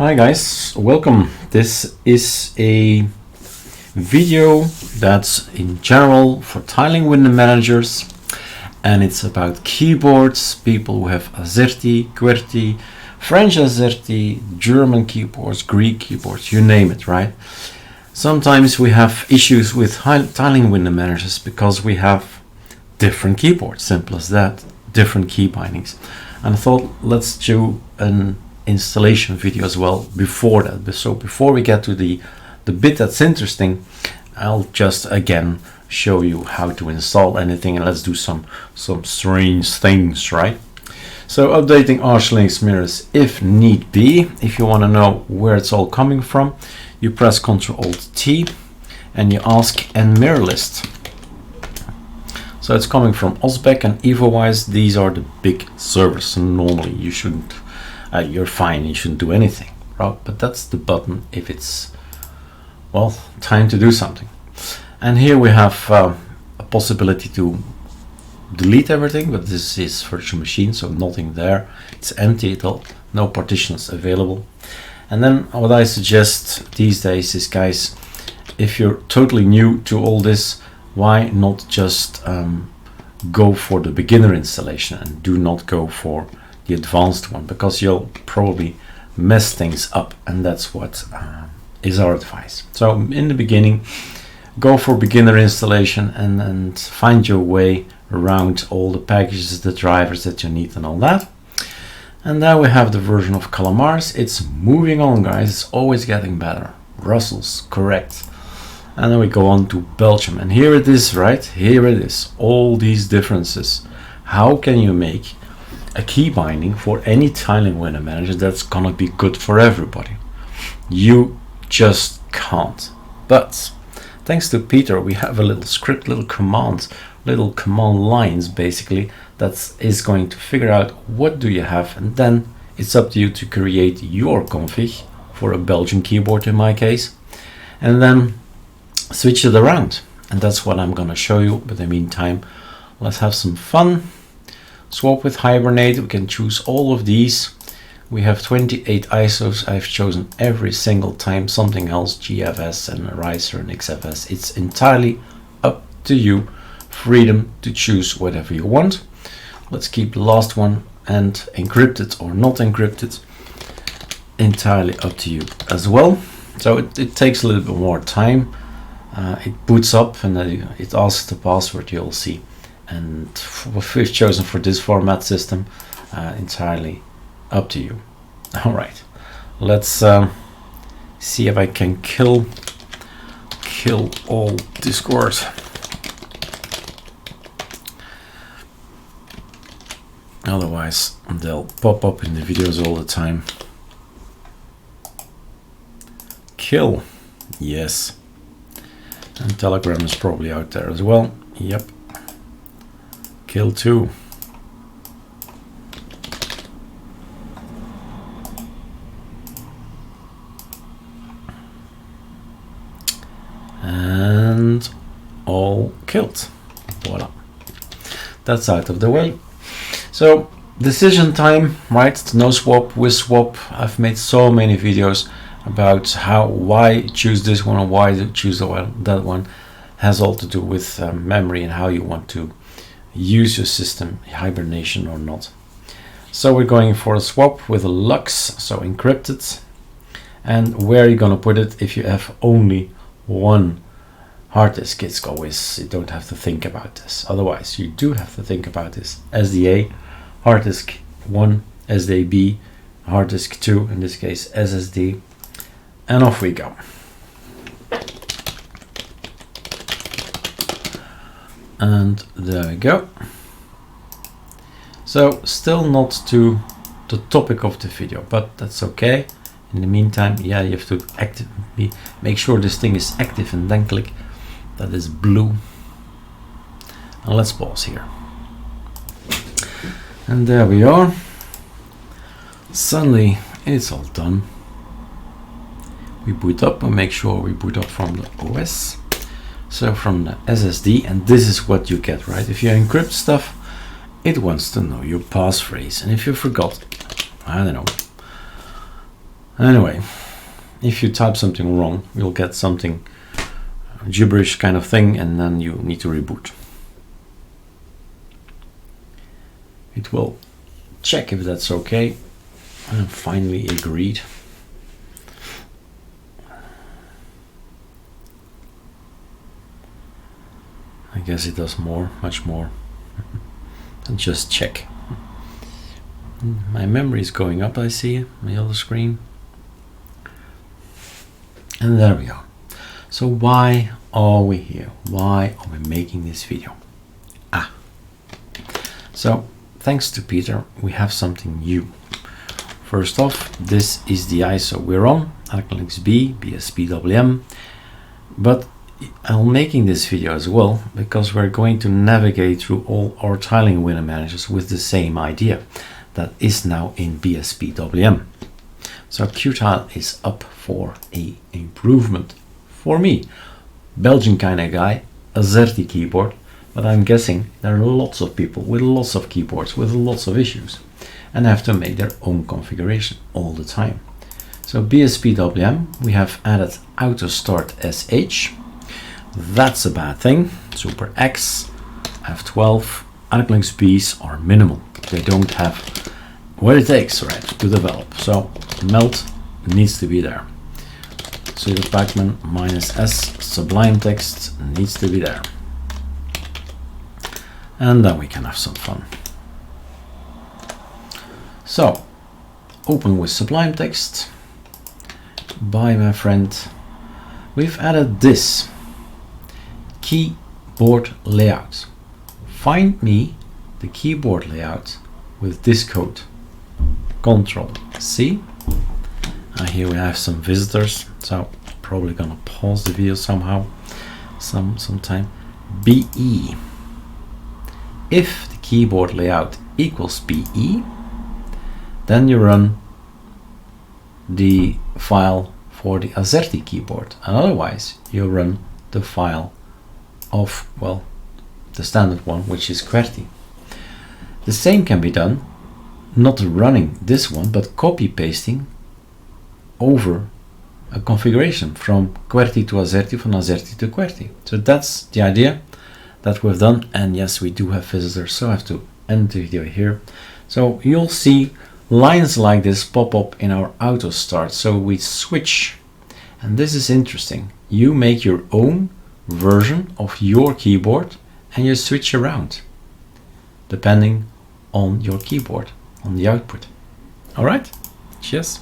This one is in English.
Hi guys, welcome. This is a video that's in general for tiling window managers, and it's about keyboards, people who have azerty, qwerty, French azerty, German keyboards, Greek keyboards, you name it, right? Sometimes we have issues with tiling window managers because we have different keyboards, simple as that, different key bindings. And I thought let's do an installation video as well before that. So before we get to the bit that's interesting, I'll just again show you how to install anything, and let's do some strange things, right? So updating ArcoLinux mirrors if need be. If you want to know where it's all coming from, you press Ctrl-Alt-T and you ask and mirror list. So it's coming from Osbeck and EvoWise. These are the big servers. So normally you shouldn't, you're fine, you shouldn't do anything, right? But that's the button if it's, well, time to do something. And here we have a possibility to delete everything, but this is virtual machine, so nothing there. It's empty, no partitions available. And then what I suggest these days is, guys, if you're totally new to all this, why not just go for the beginner installation and do not go for the advanced one, because you'll probably mess things up, and that's what is our advice. So in the beginning, go for beginner installation and find your way around all the packages, the drivers that you need and all that. And now we have the version of Calamars. It's moving on, guys. It's always getting better. Brussels, correct. And then we go on to Belgium, and here it is, right? Here it is, all these differences. How can you make a key binding for any tiling window manager that's gonna be good for everybody? You just can't. But thanks to Peter, we have a little script, little command lines basically that is going to figure out what do you have, and then it's up to you to create your config for a Belgian keyboard in my case, and then switch it around. And that's what I'm gonna show you. But in the meantime, let's have some fun. Swap with Hibernate. We can choose all of these. We have 28 ISOs. I've chosen every single time something else, GFS and Riser and XFS. It's entirely up to you. Freedom to choose whatever you want. Let's keep the last one, and encrypted or not encrypted, entirely up to you as well. So it takes a little bit more time. It boots up and it asks the password, you'll see. And what we've chosen for this format system, entirely up to you. All right, let's see if I can kill all Discord. Otherwise they'll pop up in the videos all the time. Kill, yes. And Telegram is probably out there as well. Yep. Kill 2. And all killed. Voila. That's out of the way. So decision time, right? No swap, with swap. I've made so many videos about why choose this one or why choose that one. Has all to do with memory and how you want to use your system, hibernation or not. So we're going for a swap with a Lux, so encrypted. And where are you gonna put it if you have only one hard disk? It's always, you don't have to think about this. Otherwise you do have to think about this. SDA, hard disk 1, SDA B, hard disk 2, in this case SSD, and off we go. And there we go. So still not to the topic of the video, but that's okay. In the meantime, yeah, you have to actively make sure this thing is active, and then click that is blue. And let's pause here. And there we are. Suddenly it's all done. We boot up and make sure we boot up from the OS. So from the SSD, and this is what you get, right? If you encrypt stuff, it wants to know your passphrase. And if you forgot, I don't know, Anyway, if you type something wrong, you'll get something gibberish kind of thing, and then you need to reboot. It will check if that's okay, and finally agreed. I guess it does more, much more than just check. My memory is going up, I see, my other screen. And there we go. So why are we here? Why are we making this video? So thanks to Peter, we have something new. First off, this is the ISO we're on, ArcoLinux B, Bspwm. But I'm making this video as well because we're going to navigate through all our tiling window managers with the same idea that is now in Bspwm. So Qtile is up for a improvement for me. Belgian kind of guy, azerty keyboard, but I'm guessing there are lots of people with lots of keyboards with lots of issues and have to make their own configuration all the time. So Bspwm, we have added auto start sh. That's a bad thing. Super X, F12, ArcoLinux Bs are minimal. They don't have what it takes, right, to develop. So melt needs to be there. Sudo pacman -s sublime text needs to be there. And then we can have some fun. So open with sublime text. Bye, my friend. We've added this keyboard layout. Find me the keyboard layout with this code. Control C. Here we have some visitors, so probably gonna pause the video somehow, sometime. BE. If the keyboard layout equals BE, then you run the file for the azerty keyboard, and otherwise you run the file of, well, the standard one, which is qwerty. The same can be done, not running this one, but copy pasting over a configuration from qwerty to azerty, from azerty to qwerty. So that's the idea that we've done. And yes, we do have visitors, so I have to end the video here. So you'll see lines like this pop up in our auto start. So we switch, and this is interesting. You make your own version of your keyboard and you switch around depending on your keyboard, on the output. All right, cheers.